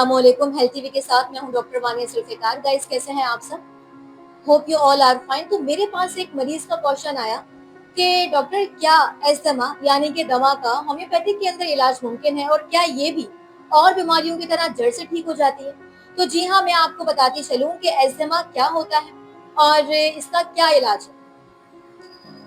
अस्सलामुअलैकुम। Health TV के साथ मैं हूं डॉक्टर वानिया जुल्फिकार। गाइस, कैसे हैं आप सब? Hope you all are fine. तो मेरे पास एक मरीज का क्वेश्चन आया कि डॉक्टर, क्या एस्थमा यानी कि दमा का होम्योपैथिक के अंदर इलाज मुमकिन है, और क्या ये भी और बीमारियों की तरह जड़ से ठीक हो जाती है? तो जी हाँ, मैं आपको बताती चलूं कि एस्थमा क्या होता है और इसका क्या इलाज है।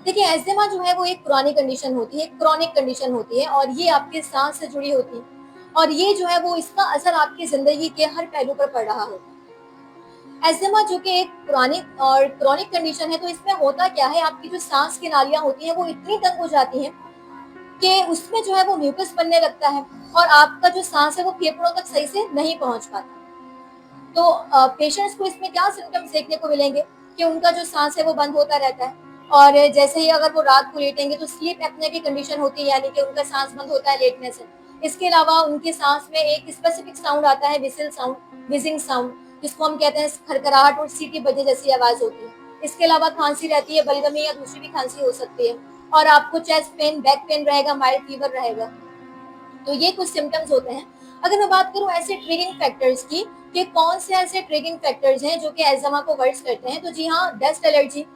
देखिए, एस्थमा जो है वो एक पुरानी कंडीशन होती है, क्रॉनिक कंडीशन होती है, और ये आपके सांस से जुड़ी होती है। और ये जो है वो इसका असर आपकी जिंदगी के हर पहलू पर पड़ रहा होता है। एस्थमा जो कि एक पुरानी और क्रॉनिक कंडीशन है, तो इसमें होता क्या है, आपकी जो सांस की नालियां होती हैं वो इतनी तंग हो जाती हैं कि उसमें जो है वो म्यूकस बनने लगता है, और आपका जो सांस है वो फेफड़ों तक सही से नहीं पहुंच पाता। तो पेशेंट्स को इसमें क्या सिम्टम्स देखने को मिलेंगे कि उनका जो सांस है वो बंद होता रहता है, और जैसे ही अगर वो रात को लेटेंगे तो स्लीप एपनिया की कंडीशन होती है, यानी कि उनका सांस बंद होता है लेटने से। इसके अलावा उनकी सांस में एक स्पेसिफिक साउंड आता है, विसिल साउंड, विजिंग साउंड, जिसको हम कहते हैं खरखराहट और सीटी बजे जैसी आवाज होती है। इसके अलावा खांसी रहती है, बलगमी या दूसरी भी खांसी हो सकती है, और आपको चेस्ट पेन, बैक पेन रहेगा, माइल्ड फीवर रहेगा। तो ये कुछ सिम्टम्स होते हैं। अगर मैं बात करूं ऐसे ट्रिगरिंग फैक्टर्स की कि कौन से ऐसे ट्रिगरिंग फैक्टर्स हैं जो कि एस्थमा को वर्स करते हैं, तो जी हाँ, डस्ट एलर्जी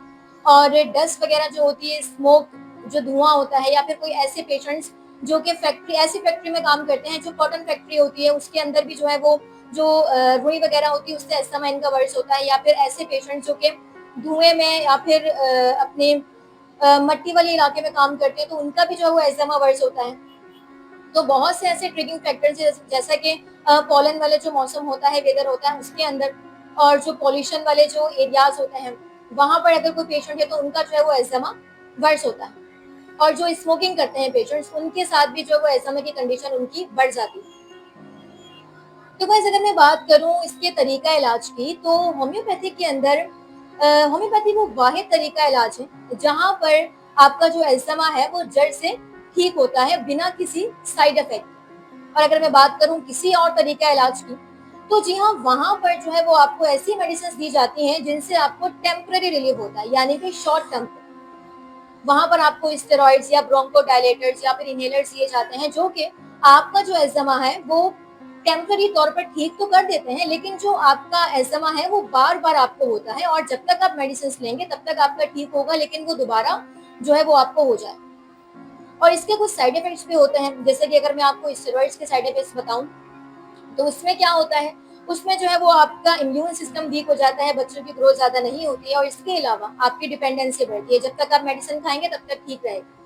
और डस्ट वगैरह जो होती है, स्मोक, जो धुआं होता है, या फिर कोई ऐसे पेशेंट्स जो कि ऐसी फैक्ट्री में काम करते हैं, जो कॉटन फैक्ट्री होती है उसके अंदर भी जो है वो जो रुई वगैरह होती है उससे एस्थमा इनका वर्स होता है, या फिर ऐसे पेशेंट्स जो कि धुएं में या फिर अपने मट्टी वाले इलाके में काम करते हैं, तो उनका भी जो है वो एस्थमा वर्स होता है। तो बहुत से ऐसे ट्रिगिंग फैक्टर्स जैसा कि पॉलन वाले जो मौसम होता है, वेदर होता है उसके अंदर, और जो पॉल्यूशन वाले जो एरियाज होते हैं वहां पर अगर कोई पेशेंट है तो उनका जो है वो एस्थमा वर्स होता है। और जो स्मोकिंग करते हैं पेशेंट्स, उनके साथ भी जो है वो एस्थमा की कंडीशन उनकी बढ़ जाती है। तो गाइस, अगर मैं बात करूं इसके तरीका इलाज की, तो होम्योपैथी के अंदर होम्योपैथी वो वाहिद तरीका इलाज है जहां पर आपका जो एस्थमा है वो जड़ से ठीक होता है बिना किसी साइड इफेक्ट। और अगर मैं बात करूं किसी और तरीका इलाज की, तो जी हाँ, वहां पर जो है वो आपको ऐसी मेडिसिन दी जाती हैं जिनसे आपको टेम्पररी रिलीफ होता है, यानी कि शॉर्ट टर्म। वहां पर आपको स्टेरॉइड्स या ब्रोंकोडायलेटर्स या फिर इनहेलर्स दिए जाते हैं, जो कि आपका जो एस्थमा है वो टेम्पररी तौर पर ठीक तो कर देते हैं, लेकिन जो आपका एस्थमा है वो बार बार आपको होता है, और जब तक आप मेडिसिन लेंगे तब तक आपका ठीक होगा, लेकिन वो दोबारा जो है वो आपको हो जाए। और इसके कुछ साइड इफेक्ट्स भी होते हैं, जैसे कि अगर मैं आपको स्टेरॉइड्स के साइड इफेक्ट्स बताऊं, तो उसमें क्या होता है, उसमें जो है वो आपका इम्यून सिस्टम वीक हो जाता है, बच्चों की ग्रोथ ज्यादा नहीं होती है, और इसके अलावा आपकी डिपेंडेंसी बढ़ती है। जब तक आप मेडिसिन खाएंगे तब तक ठीक रहेगा।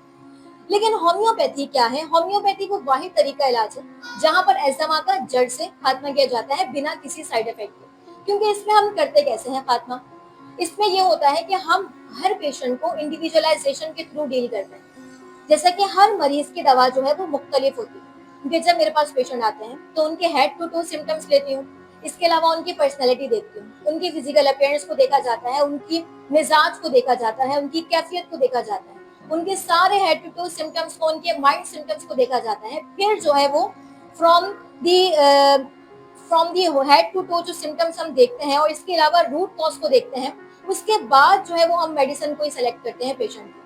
लेकिन होम्योपैथी क्या है? होम्योपैथी को वाहिद तरीका इलाज है जहां पर एस्थमा का जड़ से खात्मा किया जाता है बिना किसी साइड इफेक्ट के। क्योंकि इसमें हम करते कैसे हैं खात्मा? इसमें यह होता है कि हम हर पेशेंट को इंडिविजुअलाइजेशन के थ्रू डील करते हैं। जैसा कि हर मरीज की दवा जो है वो मुख्तलिफ होती है, क्योंकि जब मेरे पास पेशेंट आते हैं तो उनके हेड टू टू सिम्टम्स लेती हूँ। इसके अलावा उनकी पर्सनैलिटी देखती हूँ, उनकी फिजिकल अपीयरेंस को देखा जाता है, उनकी मिजाज को देखा जाता है, उनकी कैफियत को देखा जाता है, उनके सारे हेड टू टू सिम्टम्स को, उनके माइंड सिम्टम्स को देखा जाता है। फिर जो है वो from the from the head to to जो सिम्टम्स हम देखते हैं, और इसके अलावा रूट कॉज को देखते हैं, उसके बाद जो है वो हम मेडिसिन को ही सेलेक्ट करते हैं पेशेंट को।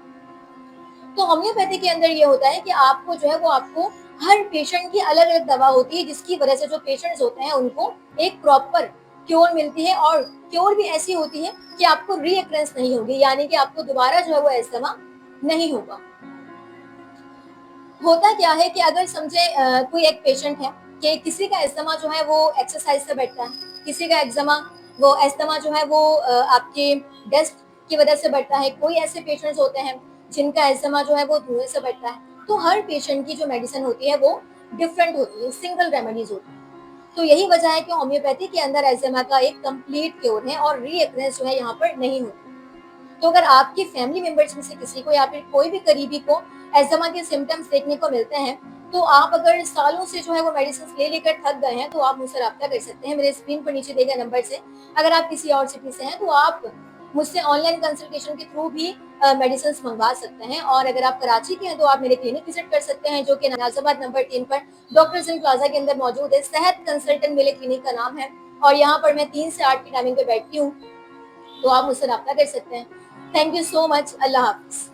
तो होम्योपैथी के अंदर ये होता है कि आपको जो है वो आपको हर पेशेंट की अलग अलग दवा होती है, जिसकी वजह से जो पेशेंट्स होते हैं उनको एक प्रॉपर क्योर मिलती है, और क्योर भी ऐसी होती है कि आपको रीअक्रेंस नहीं होगी, यानी कि आपको दोबारा जो है वो एस्थमा नहीं होगा। होता क्या है कि अगर समझे कोई एक पेशेंट है कि किसी का एस्थमा जो है वो एक्सरसाइज से बैठता है, किसी का एस्थमा जो है वो आपके डेस्क की वजह से बढ़ता है, कोई ऐसे पेशेंट्स होते हैं जिनका एस्थमा जो है वो धुएं से बढ़ता है। तो हर पेशेंट की जो मेडिसिन होती है वो डिफरेंट होती है, सिंगल रेमेडीज होती है। तो यही वजह है कि होम्योपैथी के अंदर एस्थमा का एक कंप्लीट क्योर है, और रीअक्रेंस जो है यहाँ पर नहीं होती। तो अगर आपकी फैमिली मेंबर्स में से किसी को या फिर कोई भी करीबी को एस्थमा के सिम्टम्स देखने को मिलते हैं, तो आप अगर सालों से जो है वो मेडिसिन ले लेकर थक गए हैं, तो आप मुझसे रब्ता कर सकते हैं मेरे स्क्रीन पर नीचे दिए गए नंबर से। अगर आप किसी और सिटी से हैं तो आप मुझसे ऑनलाइन कंसल्टेशन के थ्रू भी मेडिसिन मंगवा सकते हैं। और अगर आप कराची के हैं तो आप मेरे क्लिनिक विजिट कर सकते हैं, जो कि नाजाबाद नंबर 3 पर डॉक्टर जिन प्लाजा के अंदर मौजूद है। सेहत कंसल्टेंट मेरे क्लिनिक का नाम है, और यहाँ पर मैं 3 से 8 की टाइमिंग पे बैठती हूँ, तो आप मुझसे रब्ता कर सकते हैं। Thank you so much. Allah Hafiz.